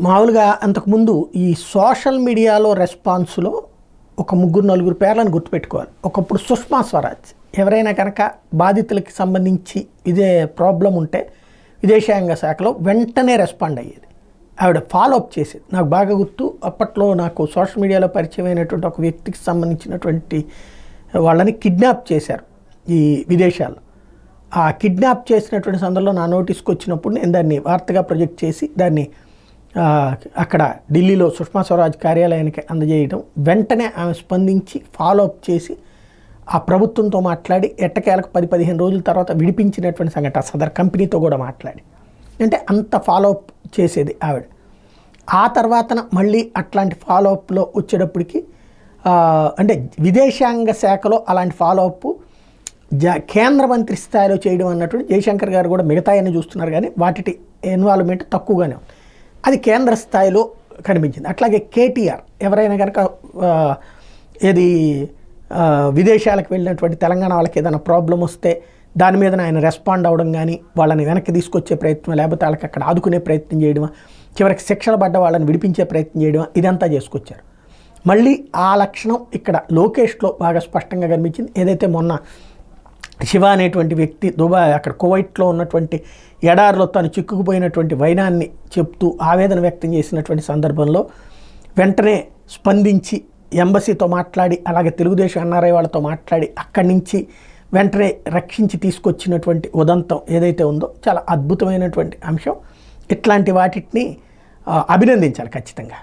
మామూలుగా అంతకుముందు ఈ సోషల్ మీడియాలో రెస్పాన్స్లో ఒక ముగ్గురు నలుగురు పేర్లను గుర్తుపెట్టుకోవాలి. ఒకప్పుడు సుష్మా స్వరాజ్ ఎవరైనా కనుక బాధితులకి సంబంధించి ఇదే ప్రాబ్లం ఉంటే విదేశాంగ శాఖలో వెంటనే రెస్పాండ్ అయ్యేది. ఆవిడ ఫాలో అప్ చేసేది. నాకు బాగా గుర్తు, అప్పట్లో నాకు సోషల్ మీడియాలో పరిచయం అయినటువంటి ఒక వ్యక్తికి సంబంధించినటువంటి వాళ్ళని కిడ్నాప్ చేశారు ఈ విదేశాల్లో. ఆ కిడ్నాప్ చేసినటువంటి సందర్భంలో నా నోటీస్కి వచ్చినప్పుడు నేను దాన్ని వార్తగా ప్రొజెక్ట్ చేసి దాన్ని అక్కడ ఢిల్లీలో సుష్మా స్వరాజ్ కార్యాలయానికి అందజేయడం, వెంటనే ఆమె స్పందించి ఫాలో అప్ చేసి ఆ ప్రభుత్వంతో మాట్లాడి ఎట్టకేలకు 10-15 రోజుల తర్వాత విడిపించినటువంటి సంఘటన, సదర్ కంపెనీతో కూడా మాట్లాడి, అంటే అంత ఫాలో అప్ చేసేది ఆవిడ. ఆ తర్వాతన మళ్ళీ అట్లాంటి ఫాలో అప్లో వచ్చేటప్పటికి అంటే విదేశాంగ శాఖలో అలాంటి ఫాలో అప్ కేంద్ర మంత్రి స్థాయిలో చేయడం అన్నట్టు జయశంకర్ గారు కూడా మిగతాయన్నీ చూస్తున్నారు, కానీ వాటి ఇన్వాల్వ్మెంట్ తక్కువగానే ఉంది. అది కేంద్ర స్థాయిలో కనిపించింది. అట్లాగే కేటీఆర్ ఎవరైనా కనుక ఏది విదేశాలకు వెళ్ళినటువంటి తెలంగాణ వాళ్ళకి ఏదైనా ప్రాబ్లం వస్తే దాని మీద ఆయన రెస్పాండ్ అవ్వడం కానీ, వాళ్ళని వెనక్కి తీసుకొచ్చే ప్రయత్నం, లేకపోతే వాళ్ళకి అక్కడ ఆదుకునే ప్రయత్నం చేయడమా, చివరికి శిక్షణ పడ్డ వాళ్ళని విడిపించే ప్రయత్నం చేయడమా, ఇదంతా చేసుకొచ్చారు. మళ్ళీ ఆ లక్షణం ఇక్కడ లోకేష్లో బాగా స్పష్టంగా కనిపించింది. ఏదైతే మొన్న శివ అనేటువంటి వ్యక్తి దుబాయ్ అక్కడ కువైట్లో ఉన్నటువంటి ఎడారిలో తను చిక్కుకుపోయినటువంటి వైనాన్ని చెప్తూ ఆవేదన వ్యక్తం చేసినటువంటి సందర్భంలో వెంటనే స్పందించి ఎంబసీతో మాట్లాడి, అలాగే తెలుగుదేశం ఎన్ఆర్ఐ వాళ్ళతో మాట్లాడి అక్కడి నుంచి వెంటనే రక్షించి తీసుకొచ్చినటువంటి ఉదంతం ఏదైతే ఉందో చాలా అద్భుతమైనటువంటి అంశం. ఇట్లాంటి వాటిని అభినందించాలి ఖచ్చితంగా.